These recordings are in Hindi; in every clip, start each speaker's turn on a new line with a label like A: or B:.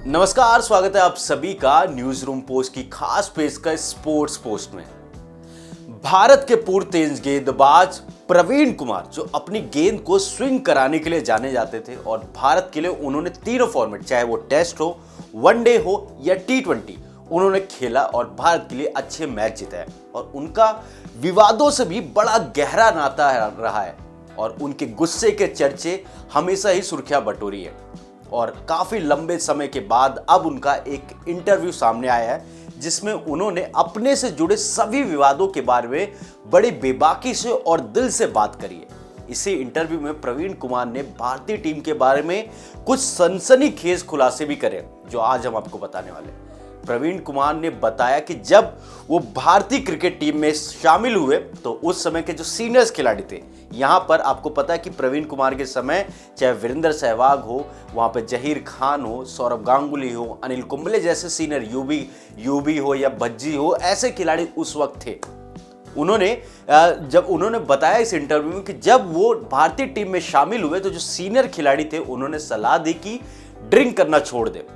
A: नमस्कार, स्वागत है आप सभी का न्यूज रूम पोस्ट की खास पेशकश स्पोर्ट्स पोस्ट में। भारत के पूर्व तेज गेंदबाज प्रवीण कुमार जो अपनी गेंद को स्विंग कराने के लिए जाने जाते थे और भारत के लिए उन्होंने तीनों फॉर्मेट, चाहे वो टेस्ट हो, वनडे हो या टी20, उन्होंने खेला और भारत के लिए अच्छे मैच जिताए। और उनका विवादों से भी बड़ा गहरा नाता रहा है और उनके गुस्से के चर्चे हमेशा ही सुर्खियां बटोरी है। और काफी लंबे समय के बाद अब उनका एक इंटरव्यू सामने आया है जिसमें उन्होंने अपने से जुड़े सभी विवादों के बारे में बड़ी बेबाकी से और दिल से बात करी है। इसी इंटरव्यू में प्रवीण कुमार ने भारतीय टीम के बारे में कुछ सनसनीखेज खुलासे भी करे जो आज हम आपको बताने वाले हैं। प्रवीण कुमार ने बताया कि जब वो भारतीय क्रिकेट टीम में शामिल हुए तो उस समय के जो सीनियर्स खिलाड़ी थे, यहाँ पर आपको पता है कि प्रवीण कुमार के समय चाहे वीरेंद्र सहवाग हो, वहाँ पे जहीर खान हो, सौरव गांगुली हो, अनिल कुंबले जैसे सीनियर यूबी हो या भज्जी हो, ऐसे खिलाड़ी उस वक्त थे। उन्होंने बताया इस इंटरव्यू में कि जब वो भारतीय टीम में शामिल हुए तो जो सीनियर खिलाड़ी थे उन्होंने सलाह दी कि ड्रिंक करना छोड़ दे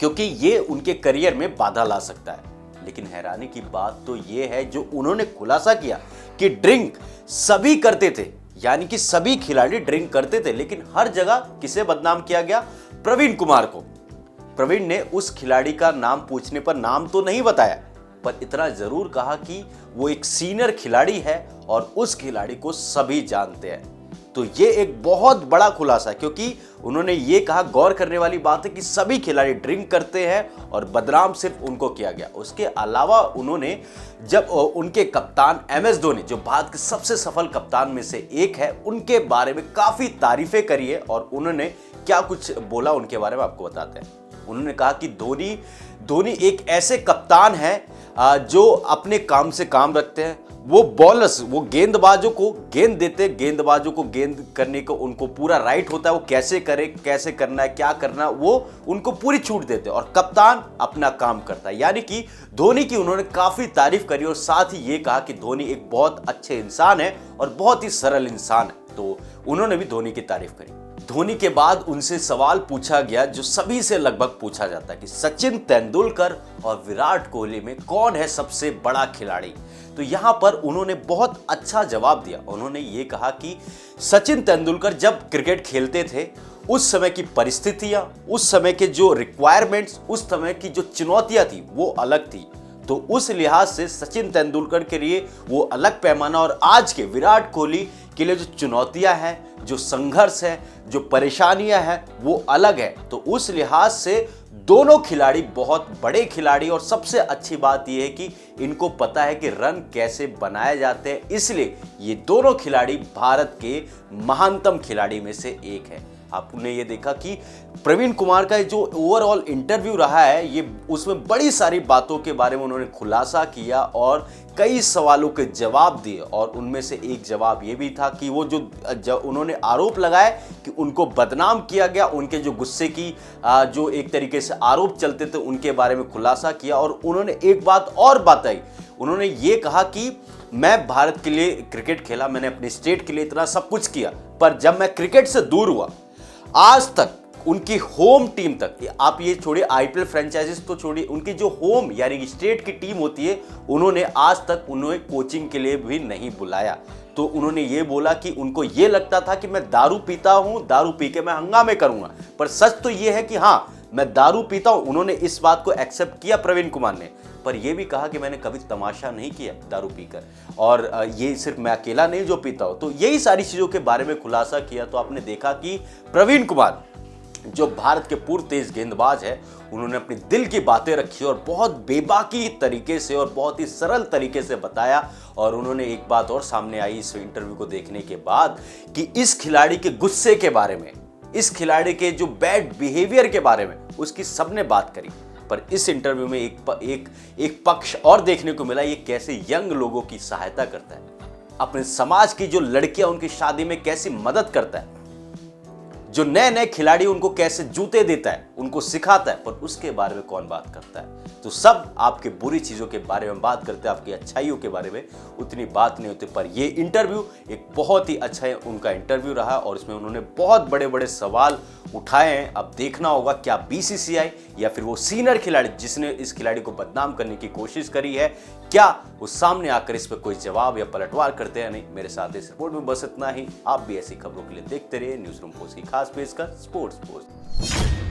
A: क्योंकि ये उनके करियर में बाधा ला सकता है। लेकिन हैरानी की बात तो ये है जो उन्होंने खुलासा किया कि ड्रिंक सभी करते थे, यानी कि सभी खिलाड़ी ड्रिंक करते थे, लेकिन हर जगह किसे बदनाम किया गया? प्रवीण कुमार को। प्रवीण ने उस खिलाड़ी का नाम पूछने पर नाम तो नहीं बताया, पर इतना जरूर कहा कि वो एक सीनियर खिलाड़ी है और उस खिलाड़ी को सभी जानते हैं। तो ये एक बहुत बड़ा खुलासा, क्योंकि उन्होंने ये कहा, गौर करने वाली बात है कि सभी खिलाड़ी ड्रिंक करते हैं और बदनाम सिर्फ उनको किया गया। उसके अलावा उन्होंने जब उनके कप्तान MS धोनी, जो भारत के सबसे सफल कप्तान में से एक है, उनके बारे में काफी तारीफें करी है और उन्होंने क्या कुछ बोला उनके बारे में आपको बताते हैं। उन्होंने कहा कि धोनी एक ऐसे कप्तान हैं जो अपने काम से काम रखते हैं। वो बॉलर्स, वो गेंदबाजों को गेंद देते, गेंदबाजों को गेंद करने को उनको पूरा राइट होता है, वो कैसे करे, कैसे करना है, क्या करना, वो उनको पूरी छूट देते और कप्तान अपना काम करता है। यानी कि धोनी की उन्होंने काफी तारीफ करी और साथ ही ये कहा कि धोनी एक बहुत अच्छे इंसान है और बहुत ही सरल इंसान है। तो उन्होंने भी धोनी की तारीफ करी। धोनी के बाद उनसे सवाल पूछा गया जो सभी से लगभग पूछा जाता है कि सचिन तेंदुलकर और विराट कोहली में कौन है सबसे बड़ा खिलाड़ी। तो यहाँ पर उन्होंने बहुत अच्छा जवाब दिया। उन्होंने ये कहा कि सचिन तेंदुलकर जब क्रिकेट खेलते थे उस समय की परिस्थितियां, उस समय के जो रिक्वायरमेंट्स, उस समय की जो चुनौतियां थी वो अलग थी। तो उस लिहाज से सचिन तेंदुलकर के लिए वो अलग पैमाना और आज के विराट कोहली के लिए जो चुनौतियां हैं, जो संघर्ष है, जो परेशानियां हैं, वो अलग है। तो उस लिहाज से दोनों खिलाड़ी बहुत बड़े खिलाड़ी और सबसे अच्छी बात यह है कि इनको पता है कि रन कैसे बनाए जाते हैं, इसलिए ये दोनों खिलाड़ी भारत के महानतम खिलाड़ी में से एक है। आपने ये देखा कि प्रवीण कुमार का जो ओवरऑल इंटरव्यू रहा है, ये उसमें बड़ी सारी बातों के बारे में उन्होंने खुलासा किया और कई सवालों के जवाब दिए। और उनमें से एक जवाब ये भी था कि वो जो उन्होंने आरोप लगाए कि उनको बदनाम किया गया, उनके जो गुस्से की जो एक तरीके से आरोप चलते थे उनके बारे में खुलासा किया। और उन्होंने एक बात और बताई, उन्होंने ये कहा कि मैं भारत के लिए क्रिकेट खेला, मैंने अपने स्टेट के लिए इतना सब कुछ किया, पर जब मैं क्रिकेट से दूर हुआ, आज तक उनकी होम टीम तक, आप ये छोड़िए IPL फ्रेंचाइजीज तो छोड़िए, उनकी जो होम यानी स्टेट की टीम होती है, उन्होंने आज तक उन्हें कोचिंग के लिए भी नहीं बुलाया। तो उन्होंने ये बोला कि उनको ये लगता था कि मैं दारू पीता हूं, दारू पी के मैं हंगामे करूंगा, पर सच तो ये है कि हाँ, मैं दारू पीता हूं। उन्होंने इस बात को एक्सेप्ट किया प्रवीण कुमार ने, पर यह भी कहा कि मैंने कभी तमाशा नहीं किया दारू पीकर और ये सिर्फ मैं अकेला नहीं जो पीता हूं। तो यही सारी चीजों के बारे में खुलासा किया। तो आपने देखा कि प्रवीण कुमार जो भारत के पूर्व तेज गेंदबाज है, उन्होंने अपनी दिल की बातें रखी और बहुत बेबाकी तरीके से और बहुत ही सरल तरीके से बताया। और उन्होंने एक बात और सामने आई इस इंटरव्यू को देखने के बाद कि इस खिलाड़ी के गुस्से के बारे में, इस खिलाड़ी के जो बैड बिहेवियर के बारे में उसकी सबने बात करी। पर इस इंटरव्यू में एक पक्ष और देखने को मिला, ये कैसे यंग लोगों की सहायता करता है, अपने समाज की जो लड़कियां उनकी शादी में कैसी मदद करता है, जो नए नए खिलाड़ी उनको कैसे जूते देता है, उनको सिखाता है, पर उसके बारे में कौन बात करता है। तो सब आपके बुरी चीजों के बारे में बात करते हैं, आपकी अच्छाइयों के बारे में उतनी बात नहीं होती। पर ये इंटरव्यू एक बहुत ही अच्छा उनका इंटरव्यू रहा और इसमें उन्होंने बहुत बड़े बड़े सवाल उठाए हैं। अब देखना होगा क्या बीसीसीआई या फिर वो सीनियर खिलाड़ी जिसने इस खिलाड़ी को बदनाम करने की कोशिश करी है, क्या वो सामने आकर इस पर कोई जवाब या पलटवार करते हैं नहीं। मेरे साथ इस रिपोर्ट में बस इतना ही। आप भी ऐसी खबरों के लिए देखते रहिए न्यूज़ रूम पोस्ट की खास पेशकश स्पोर्ट्स पोस्ट।